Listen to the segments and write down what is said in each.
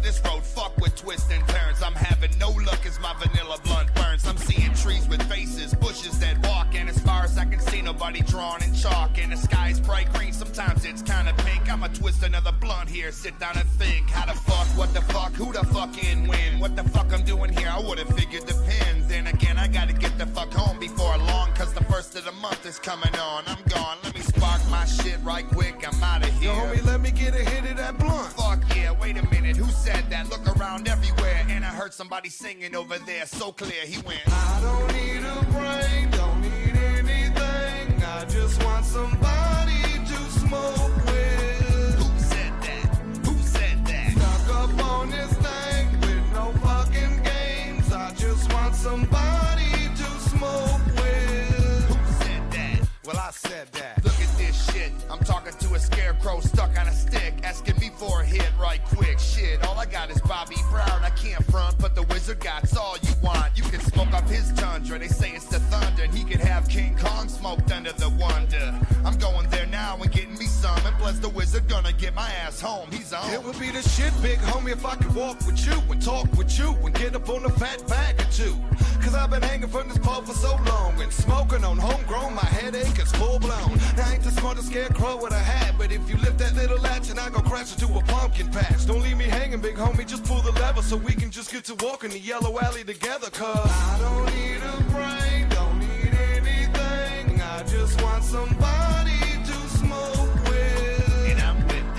this road, fuck with twists and turns. I'm having no luck as my vanilla blunt burns. I'm seeing trees with faces, bushes that walk, and as far as I can see, nobody drawn in chalk. And the sky's bright green, sometimes it's kinda pink. I'ma twist another blunt here, sit down and think. How the fuck, what the fuck, who the fucking win? What the fuck I'm doing here, I would've figured depends. Then again, I gotta get the fuck home before long, cause the first of the month is coming on. I'm gone, let me spark my shit right quick, I'm outta here. Yo, homie, let me get a hit of that blunt. Fuck yeah, wait a minute, who said that? Look around everywhere, and I heard somebody singing over there, so clear, he went, I don't need a brain, don't need anything, I just want somebody to smoke with. Who said that? Who said that? Stuck up on this thing with no fucking games, I just want somebody to smoke with. Who said that? Well, I said that. Look at this shit, I'm talking to a scarecrow stuck on a stick, asking me for a hit right quick. Shit, all I got is Bobby Browne, I can't front, but the wizard got's all you want. You can smoke up his tundra, they say it's the thunder, and he could have King Kong smoked under the wonder. I'm going there now and getting me some, and plus the wizard gonna get my ass home, he's on. It would be the shit, big homie, if I could walk with you and talk with you and get up on a fat bag or two. Cause I've been hanging from this pole for so long and smoking on homegrown, my headache is full blown. Now I ain't the smartest scarecrow with a hat, but if you lift that little latch and I go crash into a pumpkin patch. Don't leave me hanging, big homie, just pull the lever so we can just get to walking the yellow alley together. Cause I don't need a brain, don't need anything, I just want somebody to smoke with. And I'm with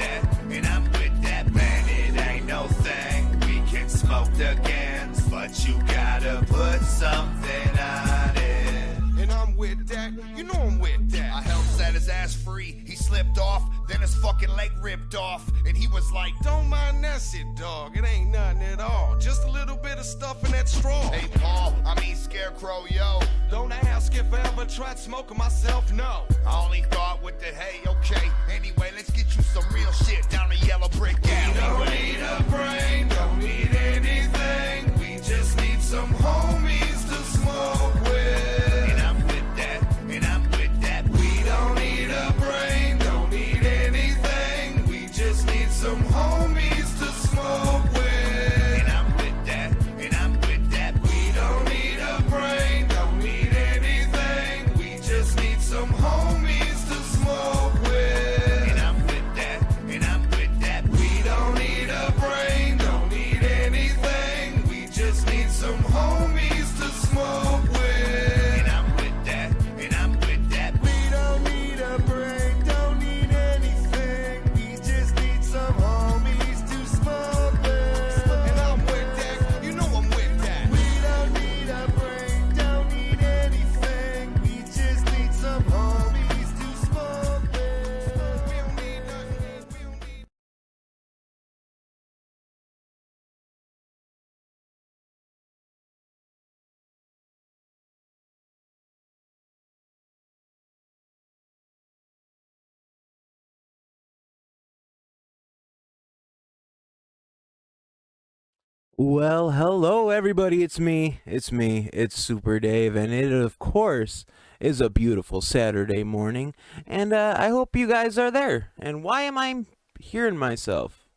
that, man, it ain't no thing. We can smoke the cans, but you gotta put something on it. And I'm with that, you know I'm with that. I helped set his ass free, he slipped off, then his fucking leg ripped off, and he was like, don't mind that shit, dog, it ain't nothing at all, just a little bit of stuff in that straw. hey Paul, I mean Scarecrow, yo. Don't ask if I ever tried smoking myself, no. I only thought with the hey, okay. Anyway, let's get you some real shit down the yellow brick alley. We don't need a brain, don't need anything, we just need some homies to smoke with. And I'm with that, We don't need a brain, don't need anything, we just need some homies to smoke with. and I'm with that, We don't need a brain, don't need anything, we just need some homies to smoke with. and I'm with that, We don't need a brain, don't need anything, we just need some homies to smoke with. and I'm with that. We don't need a brain, don't need anything, we just need some homies to smoke with. And I'm with that, you know I'm with that. We don't need a brain, don't need anything, we just need some homies to smoke with. We don't need nothing, we don't need. Well, hello everybody, it's me, it's Supa Dave, and it of course is a beautiful Saturday morning, and I hope you guys are there. And why am I hearing myself?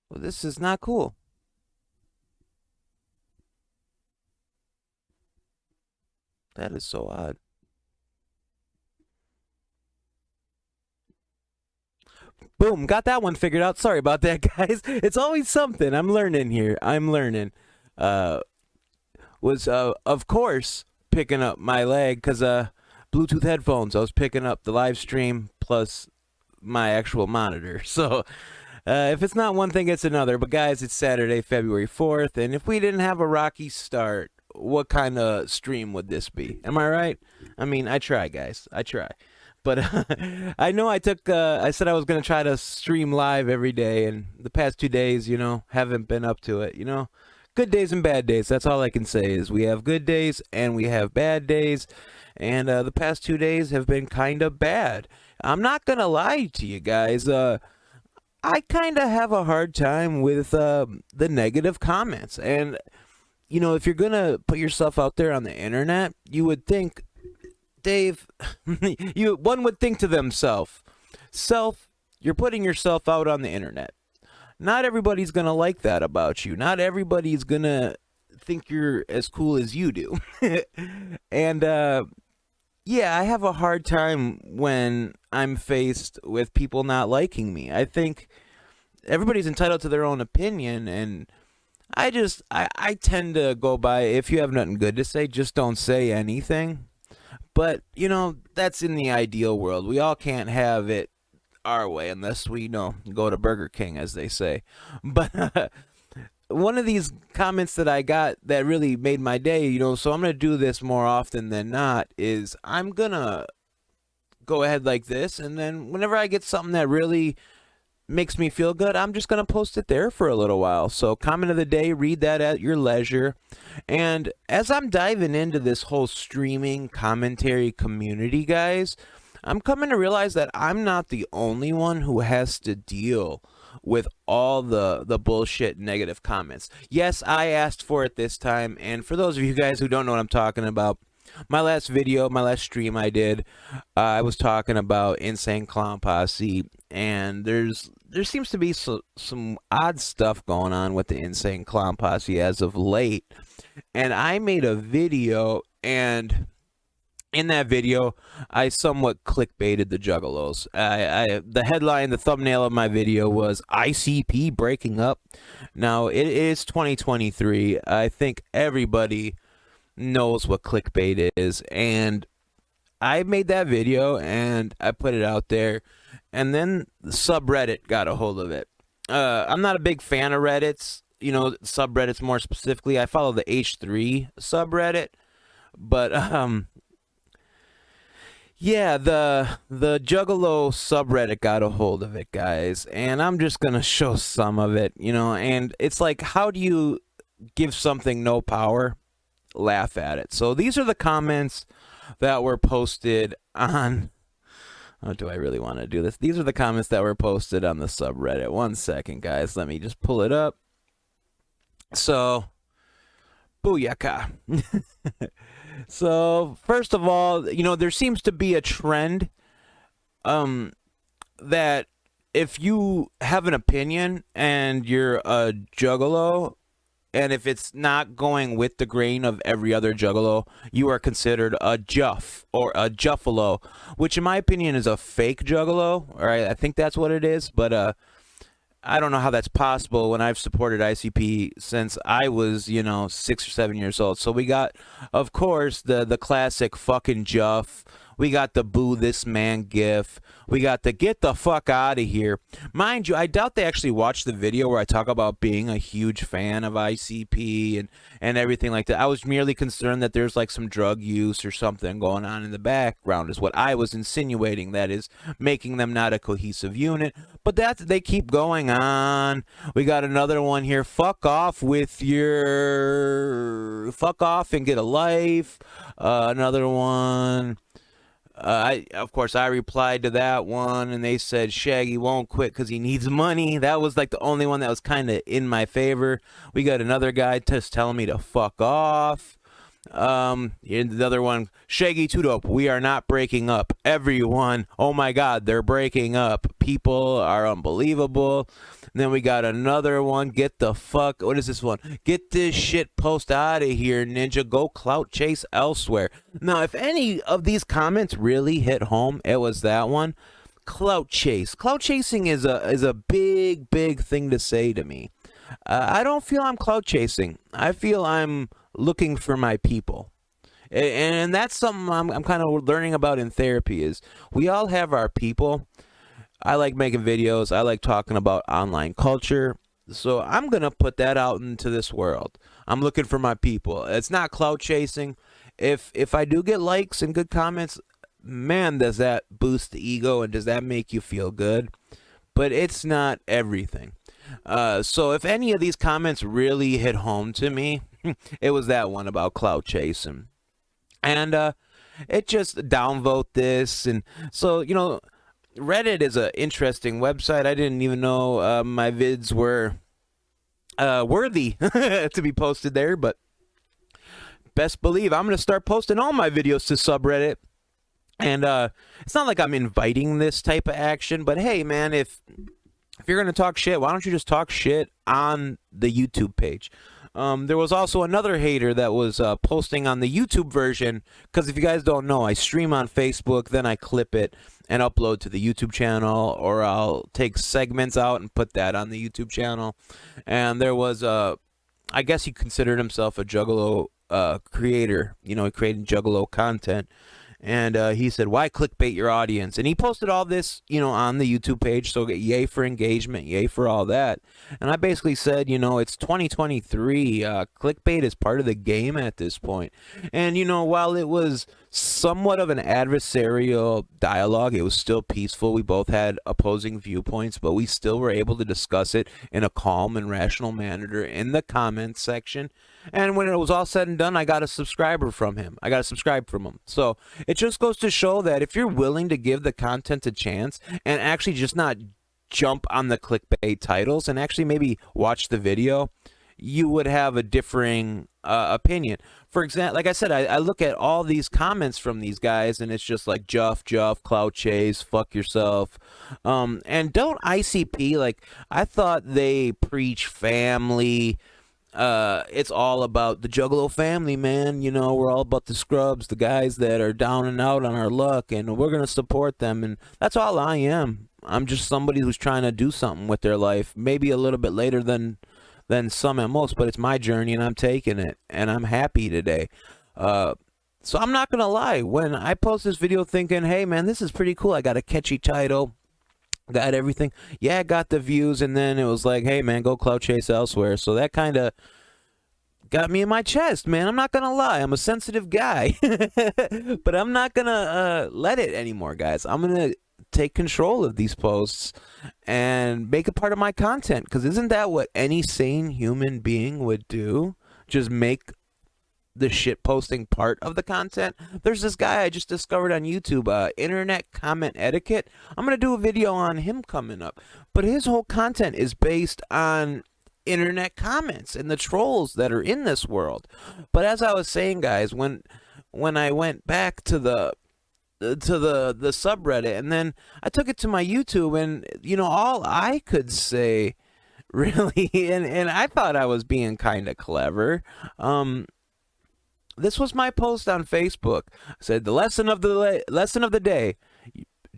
Well, this is not cool. That is so odd. Boom, got that one figured out. Sorry about that, guys. It's always something. I'm learning here. I'm learning. Was, of course, picking up my leg because Bluetooth headphones. I was picking up the live stream plus my actual monitor. So if it's not one thing, it's another. But, guys, it's Saturday, February 4th. And if we didn't have a rocky start, what kind of stream would this be? Am I right? I mean, I try, guys. I try. But I know I said I was going to try to stream live every day, and the past 2 days, you know, haven't been up to it, you know. Good days and bad days, that's all I can say is we have good days and we have bad days, and the past 2 days have been kind of bad. I'm not going to lie to you guys, I kind of have a hard time with the negative comments, and, you know, if you're going to put yourself out there on the internet, you would think, Dave, one would think to themselves, you're putting yourself out on the internet. Not everybody's going to like that about you. Not everybody's going to think you're as cool as you do. And, yeah, I have a hard time when I'm faced with people not liking me. I think everybody's entitled to their own opinion, and I tend to go by, if you have nothing good to say, just don't say anything. But, you know, that's in the ideal world. We all can't have it our way unless we, go to Burger King, as they say. But one of these comments that I got that really made my day, so I'm going to do this more often than not, is I'm going to go ahead like this, and then whenever I get something that really makes me feel good, I'm just going to post it there for a little while. So comment of the day, read that at your leisure. And as I'm diving into this whole streaming commentary community, guys, I'm coming to realize that I'm not the only one who has to deal with all the bullshit negative comments. Yes, I asked for it this time, and for those of you guys who don't know what I'm talking about, my last stream I did, I was talking about Insane Clown Posse, and there seems to be some odd stuff going on with the Insane Clown Posse as of late, and I made a video, and in that video, I somewhat clickbaited the Juggalos. The headline, the thumbnail of my video was ICP breaking up. Now, it is 2023. I think everybody knows what clickbait is, and I made that video, and I put it out there, and then the subreddit got a hold of it. I'm not a big fan of Reddits, subreddits more specifically. I follow the H3 subreddit, but, yeah, the Juggalo subreddit got a hold of it, guys, and I'm just gonna show some of it, and it's like, how do you give something no power? Laugh at it. So these are the comments that were posted on, oh, do I really want to do this? These are the comments that were posted on the subreddit. 1 second, guys, let me just pull it up. So, booyaka. So, first of all, there seems to be a trend that if you have an opinion and you're a juggalo, and if it's not going with the grain of every other juggalo, you are considered a juff or a juffalo, which in my opinion is a fake juggalo. All right, I think that's what it is, but I don't know how that's possible when I've supported ICP since I was, 6 or 7 years old. So we got, of course, the classic fucking juff. We got the boo this man gif. We got the get the fuck out of here. Mind you, I doubt they actually watched the video where I talk about being a huge fan of ICP and everything like that. I was merely concerned that there's like some drug use or something going on in the background is what I was insinuating. That is making them not a cohesive unit. But they keep going on. We got another one here. Fuck off and get a life. Another one. Of course, I replied to that one, and they said Shaggy won't quit because he needs money. That was like the only one that was kind of in my favor. We got another guy just telling me to fuck off. The other one, Shaggy too dope. We are not breaking up. Everyone, oh my God, they're breaking up. People are unbelievable. And then we got another one. Get the fuck. What is this one? Get this shit post out of here, ninja. Go clout chase elsewhere. Now, if any of these comments really hit home, it was that one. Clout chase. Clout chasing is a big thing to say to me. I don't feel I'm clout chasing. I feel I'm looking for my people. And that's something I'm kind of learning about in therapy is we all have our people. I like making videos. I like talking about online culture. So I'm going to put that out into this world. I'm looking for my people. It's not clout chasing. If I do get likes and good comments, man, does that boost the ego and does that make you feel good? But it's not everything. So if any of these comments really hit home to me, it was that one about clout chasing. And it just downvote this. And so, Reddit is an interesting website. I didn't even know my vids were worthy to be posted there, but best believe I'm going to start posting all my videos to subreddit. And it's not like I'm inviting this type of action, but hey, man, if you're going to talk shit, why don't you just talk shit on the YouTube page? There was also another hater that was posting on the YouTube version, because if you guys don't know, I stream on Facebook, then I clip it and upload to the YouTube channel, or I'll take segments out and put that on the YouTube channel. And there was, I guess he considered himself a juggalo creator, you know, he created juggalo content. And he said, why clickbait your audience? And he posted all this, you know, on the YouTube page. So yay for engagement, yay for all that. And I basically said, you know, it's 2023. Clickbait is part of the game at this point. And, you know, while it was somewhat of an adversarial dialogue, it was still peaceful. We both had opposing viewpoints, but we still were able to discuss it in a calm and rational manner in the comments section. And when it was all said and done, I got a subscriber from him. I got to subscribe from him. So it just goes to show that if you're willing to give the content a chance and actually just not jump on the clickbait titles and actually maybe watch the video, you would have a differing opinion. For example, like I said, I look at all these comments from these guys, and it's just like Juff, clout chase, fuck yourself. And don't ICP, like, I thought they preach family. It's all about the juggalo family, man. You know, we're all about the scrubs, the guys that are down and out on our luck, and we're going to support them. And that's all I am. I'm just somebody who's trying to do something with their life, maybe a little bit later than some at most, but it's my journey and I'm taking it, and I'm happy today. So I'm not going to lie. When I post this video thinking, hey, man, this is pretty cool. I got a catchy title. Got everything. Yeah, I got the views, and then it was like, hey, man, go clout chase elsewhere. So that kind of got me in my chest, man. I'm not going to lie. I'm a sensitive guy. But I'm not going to let it anymore, guys. I'm going to take control of these posts and make it part of my content, because isn't that what any sane human being would do? Just make the shit posting part of the content. There's this guy I just discovered on YouTube, internet comment etiquette. I'm gonna do a video on him coming up, but his whole content is based on internet comments and the trolls that are in this world. But as I was saying, guys, when I went back to the subreddit, and then I took it to my YouTube, and you know, all I could say really, and I thought I was being kind of clever. This was my post on Facebook. I said the lesson of the day: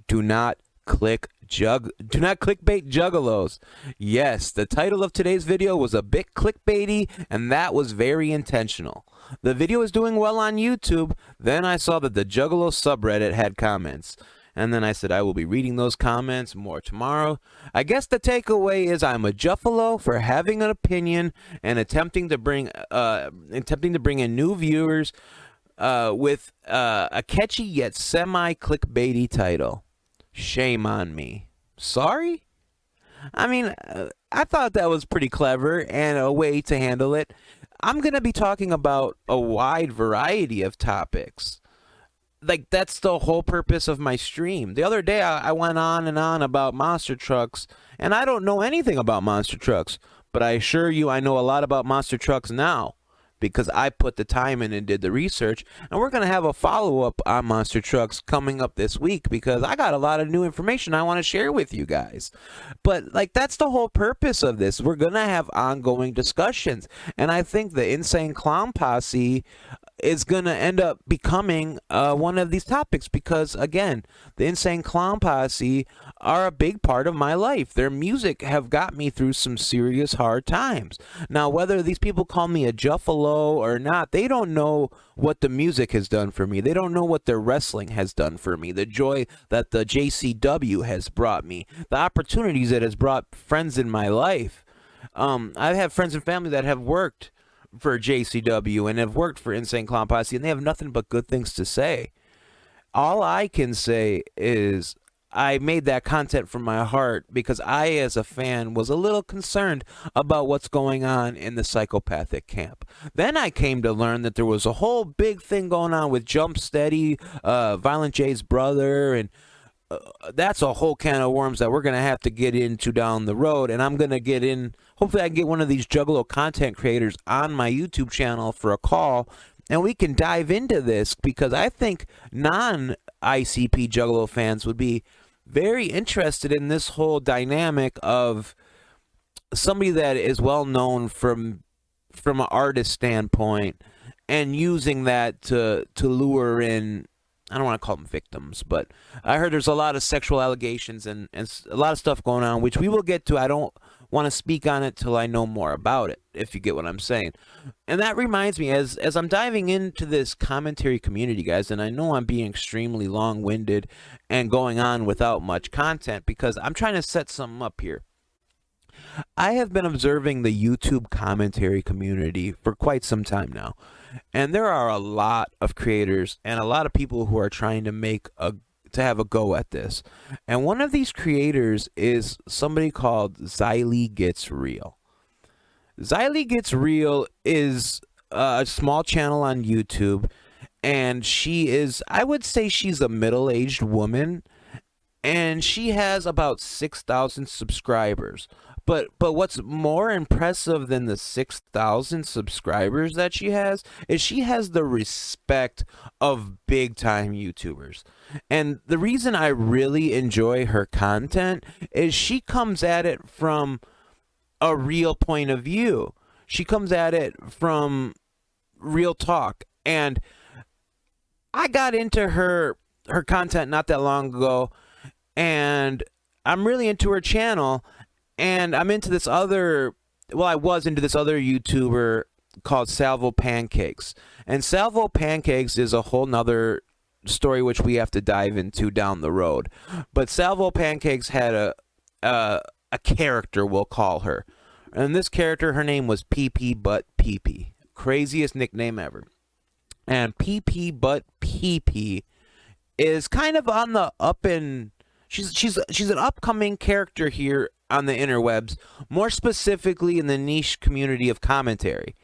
do not clickbait juggalos. Yes, the title of today's video was a bit clickbaity, and that was very intentional. The video is doing well on YouTube. Then I saw that the Juggalo subreddit had comments. And then I said I will be reading those comments more tomorrow. I guess the takeaway is I'm a Juffalo for having an opinion and attempting to bring in new viewers with a catchy yet semi-clickbaity title. Shame on me. Sorry? I mean, I thought that was pretty clever and a way to handle it. I'm going to be talking about a wide variety of topics. Like, that's the whole purpose of my stream. The other day, I went on and on about monster trucks, and I don't know anything about monster trucks, but I assure you I know a lot about monster trucks now, because I put the time in and did the research, and we're going to have a follow-up on monster trucks coming up this week, because I got a lot of new information I want to share with you guys. But, like, that's the whole purpose of this. We're going to have ongoing discussions, and I think the Insane Clown Posse is going to end up becoming one of these topics, because, again, the Insane Clown Posse are a big part of my life. Their music have got me through some serious hard times. Now, whether these people call me a Juffalo or not, they don't know what the music has done for me. They don't know what their wrestling has done for me, the joy that the JCW has brought me, the opportunities it has brought friends in my life. I have friends and family that have worked for JCW and have worked for Insane Clown Posse, and they have nothing but good things to say. All I can say is I made that content from my heart because I, as a fan, was a little concerned about what's going on in the psychopathic camp. Then I came to learn that there was a whole big thing going on with Jump Steady, Violent J's brother, and that's a whole can of worms that we're going to have to get into down the road, and I'm going to get in. Hopefully I can get one of these Juggalo content creators on my YouTube channel for a call, and we can dive into this, because I think ICP Juggalo fans would be very interested in this whole dynamic of somebody that is well known from an artist standpoint and using that to lure in, I don't want to call them victims, but I heard there's a lot of sexual allegations and a lot of stuff going on, which we will get to. I don't want to speak on it till I know more about it, if you get what I'm saying. And that reminds me, as I'm diving into this commentary community, guys, and I know I'm being extremely long-winded and going on without much content because I'm trying to set something up here. I have been observing the YouTube commentary community for quite some time now. And there are a lot of creators and a lot of people who are trying to have a go at this. And one of these creators is somebody called Xylie Gets Real. Xylie Gets Real is a small channel on YouTube, and she is, I would say she's a middle-aged woman, and she has about 6,000 subscribers. But what's more impressive than the 6,000 subscribers that she has is she has the respect of big-time YouTubers. And the reason I really enjoy her content is she comes at it from a real point of view. She comes at it from real talk. And I got into her content not that long ago, and I'm really into her channel. And I'm into this other, well, I was into this other YouTuber called Salvo Pancakes. And Salvo Pancakes is a whole nother story which we have to dive into down the road. But Salvo Pancakes had a character, we'll call her. And this character, her name was PP Butt PP. Craziest nickname ever. And PP Butt PP is kind of on the up and she's an upcoming character here on the interwebs, more specifically in the niche community of commentary.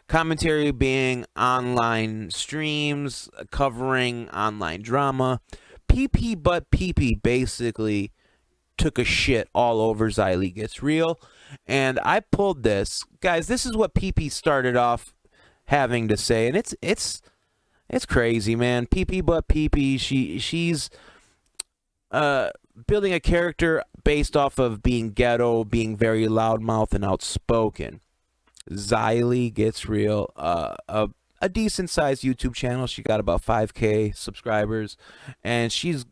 Commentary being online streams, covering online drama. PP Butt PP basically took a shit all over Xylie Gets Real. And I pulled this. Guys, this is what PP started off having to say. And it's crazy, man. PP Butt PP, she's building a character based off of being ghetto, being very loudmouth and outspoken. Xylie Gets Real, a decent-sized YouTube channel. She got about 5K subscribers, and she's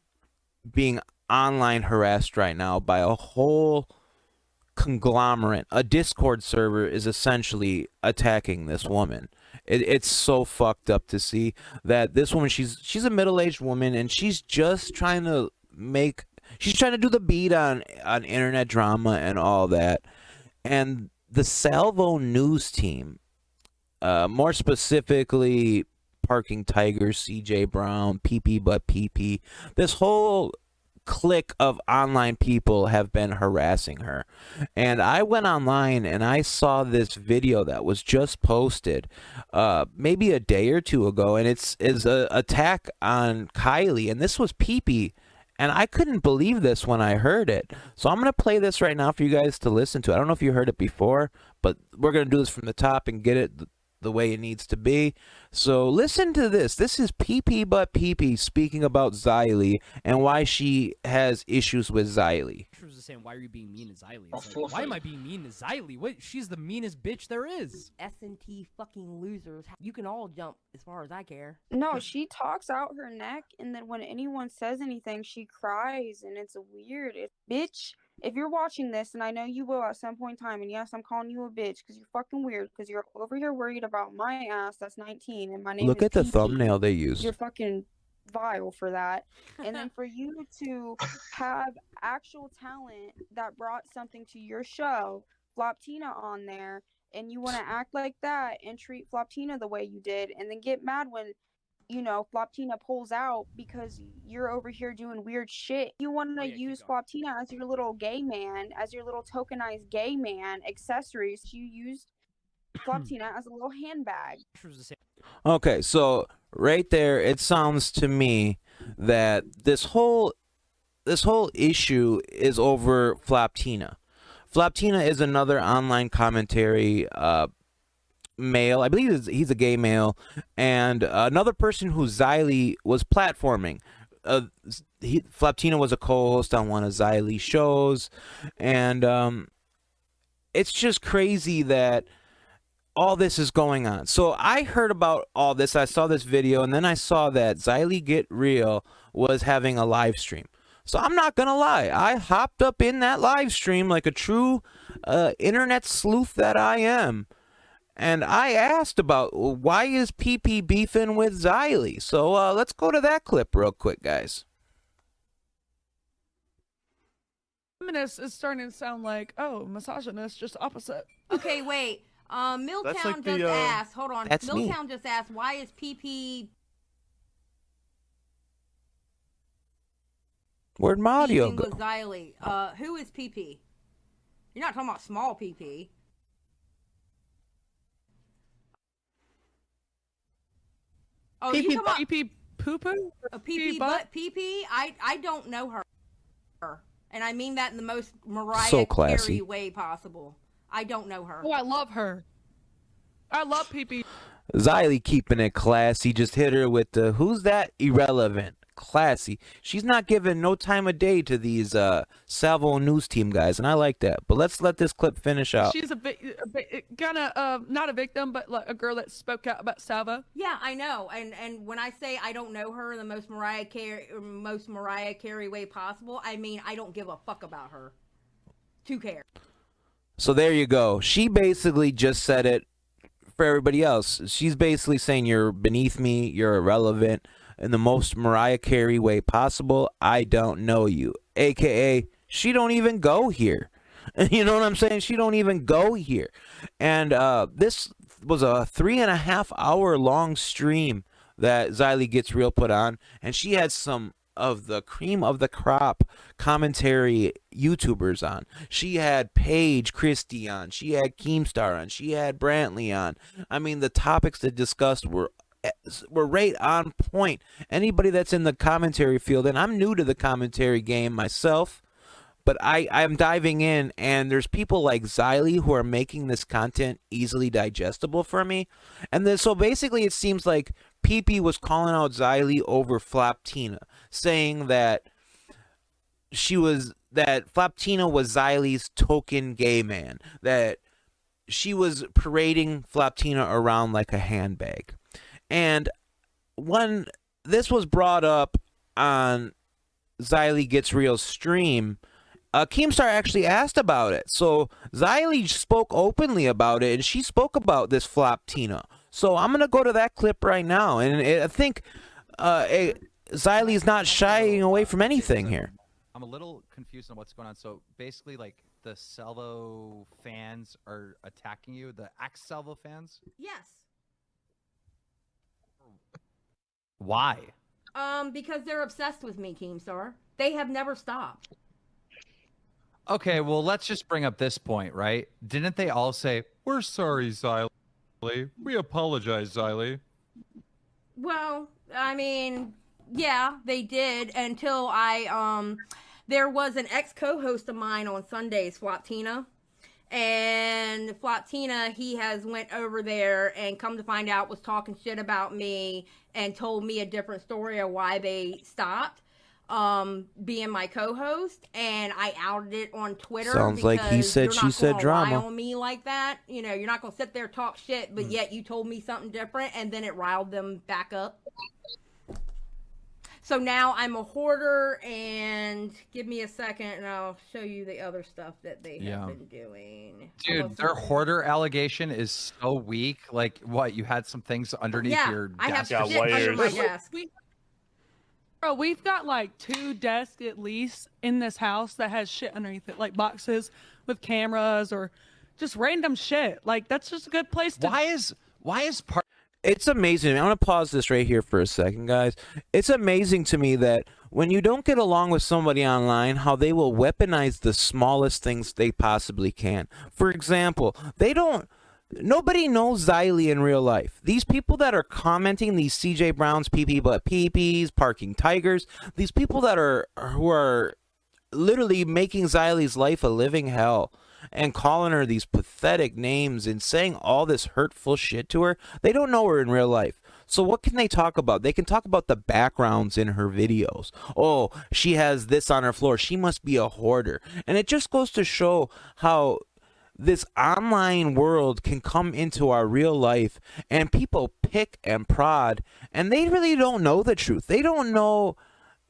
being online harassed right now by a whole conglomerate. A Discord server is essentially attacking this woman. It's so fucked up to see that this woman, she's a middle-aged woman, and she's just trying to do the beat on internet drama and all that. And the Salvo News Team, more specifically Parking Tigers, CJ Browne, PP Butt PP, this whole clique of online people have been harassing her. And I went online and I saw this video that was just posted maybe a day or two ago, and it's an attack on Xylie, and this was PP. And I couldn't believe this when I heard it. So I'm going to play this right now for you guys to listen to. I don't know if you heard it before, but we're going to do this from the top and get it the way it needs to be. So listen to this. This is PP Butt PP speaking about Xylie and why she has issues with Xylie. Was saying, why are you being mean to Xylie? Like, why am I being mean to Xylie? What? She's the meanest bitch there is. S&T fucking losers. You can all jump as far as I care. No, she talks out her neck, and then when anyone says anything, she cries, and it's weird. Bitch, if you're watching this, and I know you will at some point in time, and yes, I'm calling you a bitch because you're fucking weird, because you're over here worried about my ass that's 19, and my name Look is at the PP. thumbnail they used. You're fucking vile for that. And then for you to have actual talent that brought something to your show, Floptina on there, and you want to act like that and treat Floptina the way you did, and then get mad when, you know, Floptina pulls out because you're over here doing weird shit. You want to use Floptina as your little gay man, as your little tokenized gay man accessories. You used Floptina as a little handbag. Okay, so right there, it sounds to me that this whole issue is over Floptina. Floptina is another online commentary male. I believe he's a gay male, and another person who Xylie was platforming. Flaptina was a co-host on one of Xylie's shows, and it's just crazy that all this is going on. So I heard about all this. I saw this video, and then I saw that Xylie Get Real was having a live stream. So I'm not gonna lie, I hopped up in that live stream like a true internet sleuth that I am, and I asked about why is PP beefing with Xylie. So let's go to that clip real quick, guys. Feminist is starting to sound like, oh, misogynist, just opposite. Okay, wait. Milltown just asked. Hold on. That's Milltown just asked, why is PP Where'd my audio beefing go? with Xylie? Who is PP? You're not talking about small PP. Oh, you talking about PP poo poo? a PP butt? PP? I don't know her, and I mean that in the most Mariah So classy. Carey way possible. I don't know her. Oh, I love her. I love PP. Xylie keeping it classy. Just hit her with the who's that? Irrelevant. Classy. She's not giving no time of day to these Salvo News Team guys, and I like that. But let's let this clip finish out. She's kind of not a victim, but like a girl that spoke out about Salvo. Yeah, I know. And when I say I don't know her in the most Mariah Carey way possible, I mean I don't give a fuck about her. To care. So there you go. She basically just said it for everybody else. She's basically saying you're beneath me, you're irrelevant in the most Mariah Carey way possible. I don't know you. AKA, she don't even go here. You know what I'm saying? She don't even go here. And this was a 3.5 hour long stream that Xylie Gets Real put on, and she had some of the cream of the crop commentary YouTubers on. She had Paige Christie on. She had Keemstar on. She had Brantley on. I mean, the topics that discussed were right on point. Anybody that's in the commentary field, and I'm new to the commentary game myself, but I'm diving in, and there's people like Xylie who are making this content easily digestible for me. And then, so basically it seems like PP was calling out Xylie over Flaptina, saying that Flaptina was Xylie's token gay man, that she was parading Flaptina around like a handbag. And when this was brought up on Xylie Gets Real stream, Keemstar actually asked about it. So Xylie spoke openly about it, and she spoke about this Flaptina. So I'm going to go to that clip right now. And I think Xylie's not shying away from anything here. I'm a little confused on what's going on. So basically, like, the Salvo fans are attacking you, the ex-Salvo fans? Yes. Why? Because they're obsessed with me, Keemstar. They have never stopped. Okay, well, let's just bring up this point, right? Didn't they all say, "We're sorry, Xylie. We apologize, Xylie"? Well, I mean, yeah, they did until there was an ex-co-host of mine on Sundays, Flaptina. And Flaptina, he has went over there and come to find out was talking shit about me and told me a different story of why they stopped being my co-host, and I outed it on Twitter. Sounds like he said, she said drama. On me like that, you know, you're not gonna sit there talk shit, but yet you told me something different, and then it riled them back up. So now I'm a hoarder, and give me a second, and I'll show you the other stuff that they have been doing. Dude, their hoarder allegation is so weak. Like, what? You had some things underneath your desk? I have shit under my desk. Bro, we've got like 2 desks at least in this house that has shit underneath it, like boxes with cameras or just random shit. Like, that's just a good place to. Why is part? It's amazing. I want to pause this right here for a second, guys. It's amazing to me that when you don't get along with somebody online, how they will weaponize the smallest things they possibly can. For example, nobody knows Xylie in real life. These people that are commenting, these CJ Browns, PP but PPs, parking tigers, these people that who are literally making Xylie's life a living hell and calling her these pathetic names and saying all this hurtful shit to her, they don't know her in real life. So what can they talk about? They can talk about the backgrounds in her videos. Oh, she has this on her floor. She must be a hoarder. And it just goes to show how this online world can come into our real life, and people pick and prod, and they really don't know the truth. They don't know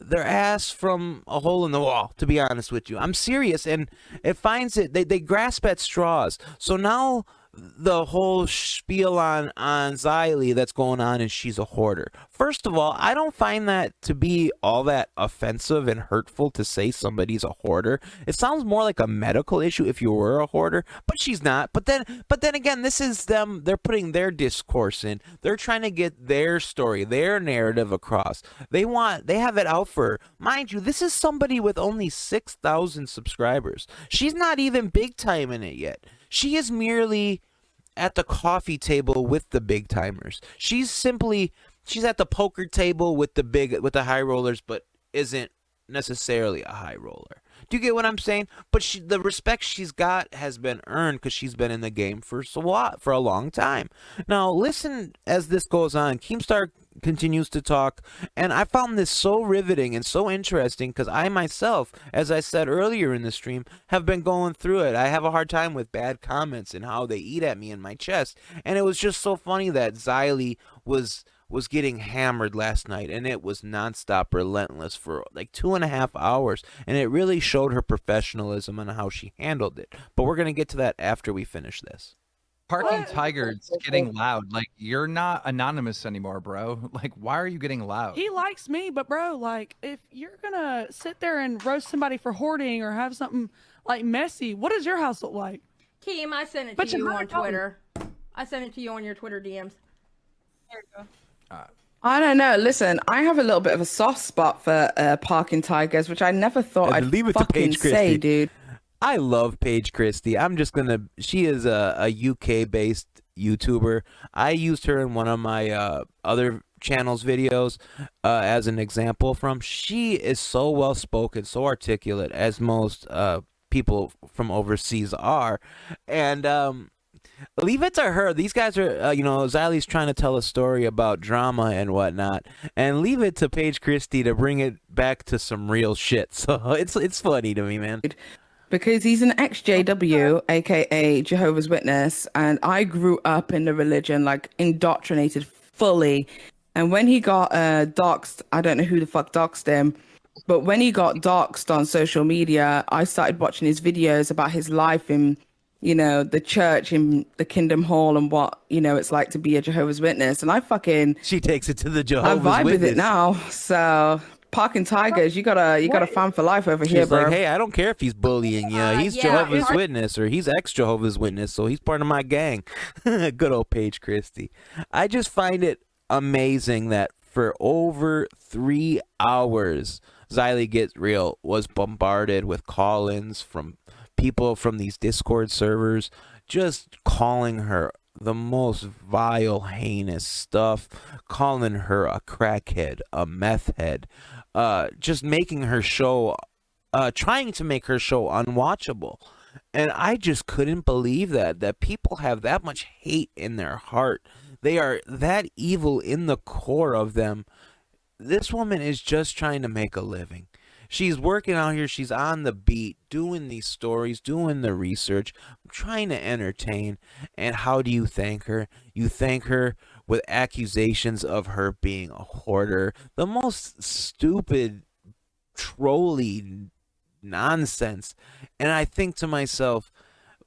their ass from a hole in the wall, to be honest with you. I'm serious, and it finds it, they grasp at straws. So now the whole spiel on Xylie that's going on is she's a hoarder. First of all, I don't find that to be all that offensive and hurtful to say somebody's a hoarder. It sounds more like a medical issue if you were a hoarder, but she's not. But then again, this is them. They're putting their discourse in. They're trying to get their story, their narrative across. They have it out for her. Mind you, this is somebody with only 6,000 subscribers. She's not even big time in it yet. She is merely at the coffee table with the big timers. She's at the poker table with the high rollers, but isn't necessarily a high roller. Do you get what I'm saying? But the respect she's got has been earned because she's been in the game for a long time. Now listen as this goes on. Keemstar continues to talk, and I found this so riveting and so interesting because I myself, as I said earlier in the stream, have been going through it. I have a hard time with bad comments and how they eat at me in my chest, and it was just so funny that Xylie was getting hammered last night, and it was nonstop relentless for like 2.5 hours, and it really showed her professionalism and how she handled it. But we're gonna get to that after we finish this. Parking Tiger's getting loud. Like, you're not anonymous anymore, bro. Like, why are you getting loud? He likes me, but bro, like, if you're gonna sit there and roast somebody for hoarding or have something like messy, what does your house look like? Keem, I sent it to you on Twitter. I sent it to you on your Twitter DMs. There you go. I don't know. Listen, I have a little bit of a soft spot for Parking Tigers, which I never thought I'd fucking say, dude. I love Paige Christie. She is a UK-based YouTuber. I used her in one of my other channel's videos as an example from. She is so well-spoken, so articulate, as most people from overseas are. And leave it to her. These guys are, Xylie's trying to tell a story about drama and whatnot, and leave it to Paige Christie to bring it back to some real shit. So it's funny to me, man. Because he's an ex-JW, aka Jehovah's Witness, and I grew up in the religion, like indoctrinated fully. And when he got doxxed, I don't know who the fuck doxxed him, but when he got doxxed on social media, I started watching his videos about his life in, the church in the Kingdom Hall and what, it's like to be a Jehovah's Witness. And she takes it to the Jehovah's Witness. I vibe with it now. So Parking Tigers, you got a fan for life over here, bro. Like, hey, I don't care if he's bullying you. He's Jehovah's Witness, or he's ex-Jehovah's Witness, so he's part of my gang. Good old Paige Christie. I just find it amazing that for over 3 hours, Xylie Gets Real was bombarded with call-ins from people from these Discord servers, just calling her the most vile, heinous stuff, calling her a crackhead, a meth head, just making her show, trying to make her show unwatchable. And I just couldn't believe that people have that much hate in their heart. They are that evil in the core of them. This woman is just trying to make a living. She's working out here. She's on the beat, doing these stories, doing the research, trying to entertain. And how do you thank her? You thank her with accusations of her being a hoarder. The most stupid, trolly nonsense. And I think to myself,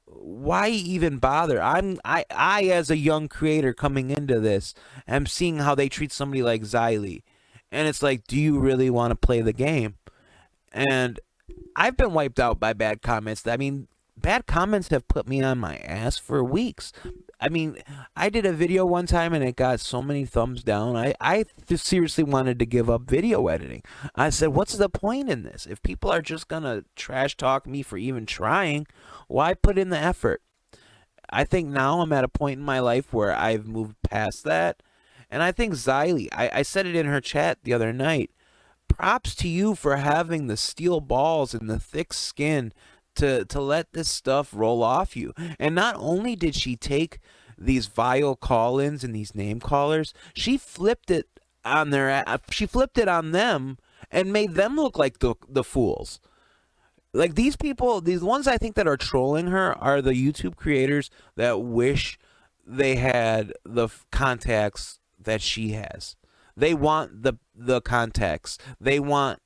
why even bother? I as a young creator coming into this, am seeing how they treat somebody like Xylie. And it's like, do you really want to play the game? And I've been wiped out by bad comments. I mean, bad comments have put me on my ass for weeks. I mean, I did a video one time and it got so many thumbs down. I just seriously wanted to give up video editing. I said, what's the point in this? If people are just going to trash talk me for even trying, why put in the effort? I think now I'm at a point in my life where I've moved past that. And I think Xylie, I said it in her chat the other night, props to you for having the steel balls and the thick skin to let this stuff roll off you. And not only did she take these vile call-ins and these name callers, she flipped it on them and made them look like the fools. Like, these people, these ones I think that are trolling her are the YouTube creators that wish they had the contacts that she has. They want the contacts. They want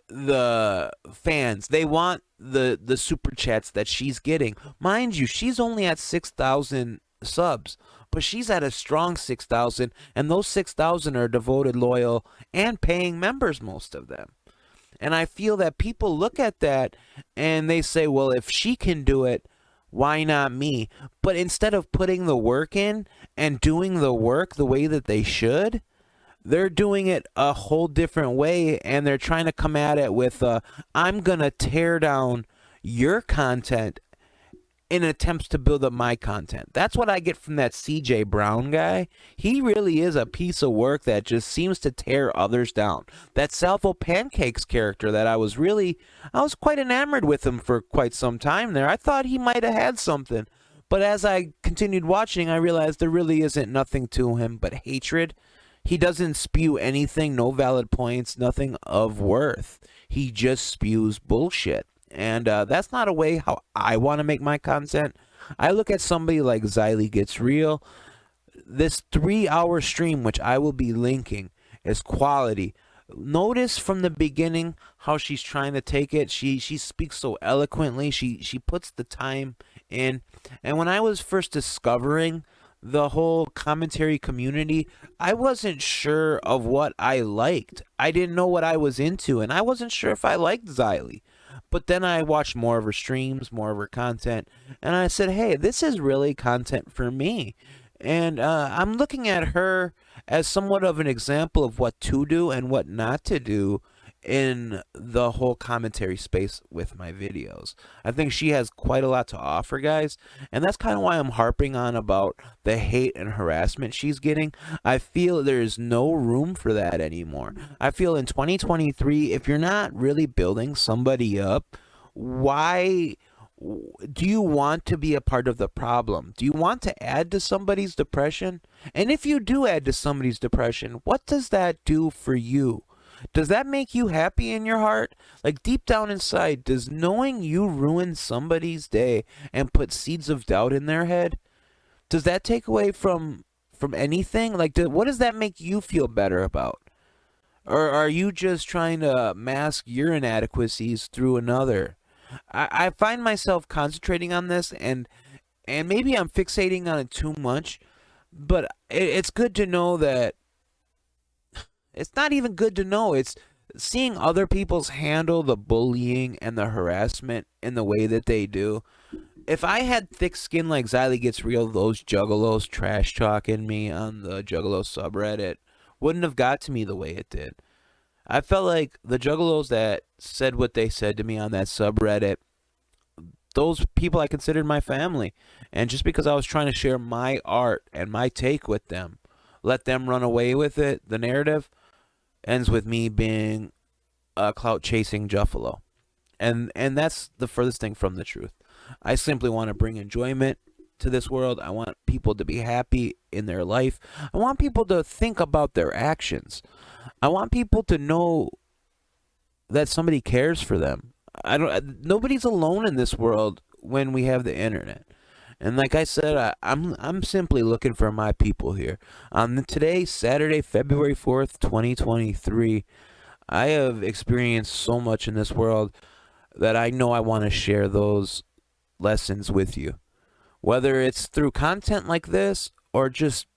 the fans. They want the super chats that she's getting. Mind you, she's only at 6,000 subs, but she's at a strong 6,000, and those 6,000 are devoted, loyal, and paying members, most of them. And I feel that people look at that and they say, well, if she can do it, why not me? But instead of putting the work in and doing the work the way that they should, they're doing it a whole different way, and they're trying to come at it with, I'm going to tear down your content in attempts to build up my content. That's what I get from that CJ Browne guy. He really is a piece of work that just seems to tear others down. That Salvo Pancakes character that I was quite enamored with him for quite some time there. I thought he might have had something. But as I continued watching, I realized there really isn't nothing to him but hatred. He doesn't spew anything, no valid points, nothing of worth. He just spews bullshit. And that's not a way how I want to make my content. I look at somebody like Xylie Gets Real. This 3-hour stream, which I will be linking, is quality. Notice from the beginning how she's trying to take it. She speaks so eloquently. She puts the time in. And when I was first discovering the whole commentary community, I wasn't sure of what I liked. I didn't know what I was into, and I wasn't sure if I liked Xylie. But then I watched more of her streams, more of her content, and I said, hey, this is really content for me. And I'm looking at her as somewhat of an example of what to do and what not to do in the whole commentary space with my videos. I think she has quite a lot to offer, guys, and that's kind of why I'm harping on about the hate and harassment she's getting. I feel there's no room for that anymore. I feel in 2023, if you're not really building somebody up, why do you want to be a part of the problem? Do you want to add to somebody's depression? And if you do add to somebody's depression, what does that do for you? Does that make you happy in your heart? Like, deep down inside, does knowing you ruined somebody's day and put seeds of doubt in their head, does that take away from anything? Like, what does that make you feel better about? Or are you just trying to mask your inadequacies through another? I find myself concentrating on this, and maybe I'm fixating on it too much, but it's good to know that it's not even good to know. It's seeing other people's handle the bullying and the harassment in the way that they do. If I had thick skin like Xylie Gets Real, those juggalos trash talking me on the juggalo subreddit wouldn't have got to me the way it did. I felt like the juggalos that said what they said to me on that subreddit, those people I considered my family. And just because I was trying to share my art and my take with them, let them run away with it, the narrative ends with me being a clout-chasing juffalo. And that's the furthest thing from the truth. I simply want to bring enjoyment to this world. I want people to be happy in their life. I want people to think about their actions. I want people to know that somebody cares for them. Nobody's alone in this world when we have the internet. And like I said, I'm simply looking for my people here. Today, Saturday, February 4th, 2023, I have experienced so much in this world that I know I want to share those lessons with you. Whether it's through content like this or just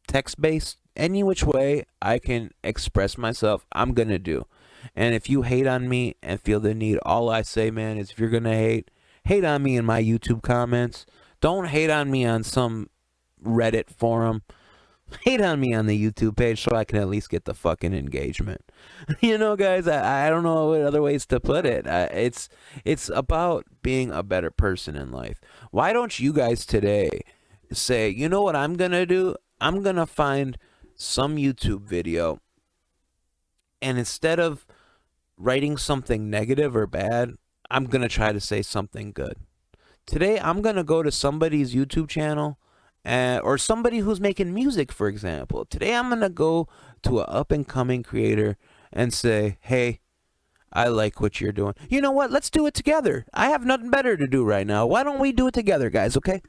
text-based, any which way I can express myself, I'm going to do. And if you hate on me and feel the need, all I say, man, is if you're going to hate on me in my YouTube comments. Don't hate on me on some Reddit forum. Hate on me on the YouTube page so I can at least get the fucking engagement. You know, guys, I don't know what other ways to put it. It's about being a better person in life. Why don't you guys today say, you know what I'm going to do? I'm going to find some YouTube video, and instead of writing something negative or bad, I'm going to try to say something good. Today, I'm going to go to somebody's YouTube channel or somebody who's making music, for example. Today, I'm going to go to an up-and-coming creator and say, hey, I like what you're doing. You know what? Let's do it together. I have nothing better to do right now. Why don't we do it together, guys, okay?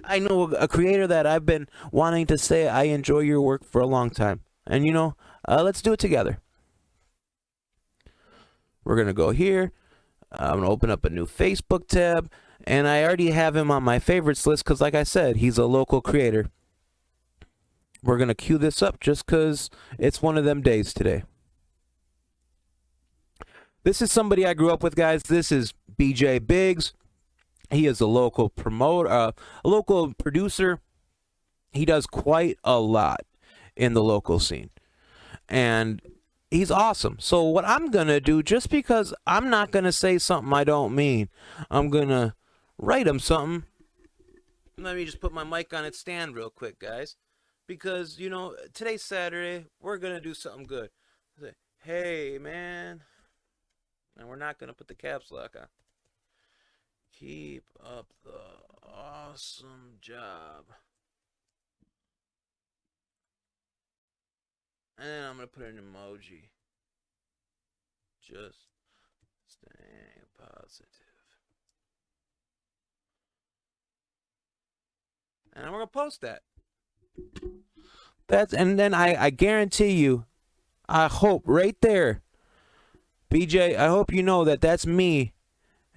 I know a creator that I've been wanting to say I enjoy your work for a long time. And, you know, let's do it together. We're going to go here. I'm going to open up a new Facebook tab. And I already have him on my favorites list because, like I said, he's a local creator. We're going to cue this up just because it's one of them days today. This is somebody I grew up with, guys. This is BeeJay Biggs. He is a local promoter, a local producer. He does quite a lot in the local scene. And he's awesome. So what I'm going to do, just because I'm not going to say something I don't mean, I'm going to write him something. Let me just put my mic on its stand real quick, guys. Because, you know, today's Saturday. We're going to do something good. Say, hey, man. And we're not going to put the caps lock on. Keep up the awesome job. And then I'm going to put an emoji. Just staying positive. And we're going to post that. And then I guarantee you, I hope right there, BeeJay, I hope you know that that's me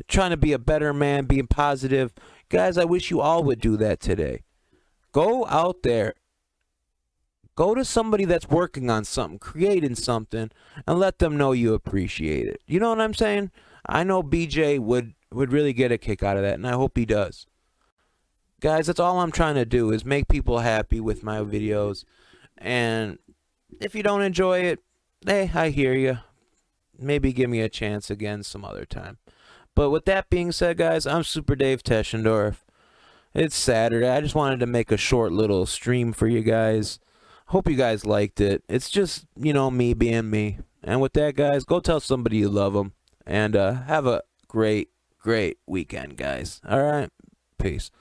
trying to be a better man, being positive. Guys, I wish you all would do that today. Go out there. Go to somebody that's working on something, creating something, and let them know you appreciate it. You know what I'm saying? I know BeeJay would really get a kick out of that, and I hope he does. Guys, that's all I'm trying to do is make people happy with my videos. And if you don't enjoy it, hey, I hear you. Maybe give me a chance again some other time. But with that being said, guys, I'm Supa Dave Teschendorf. It's Saturday. I just wanted to make a short little stream for you guys. Hope you guys liked it. It's just, you know, me being me. And with that, guys, go tell somebody you love them. And have a great, great weekend, guys. All right? Peace.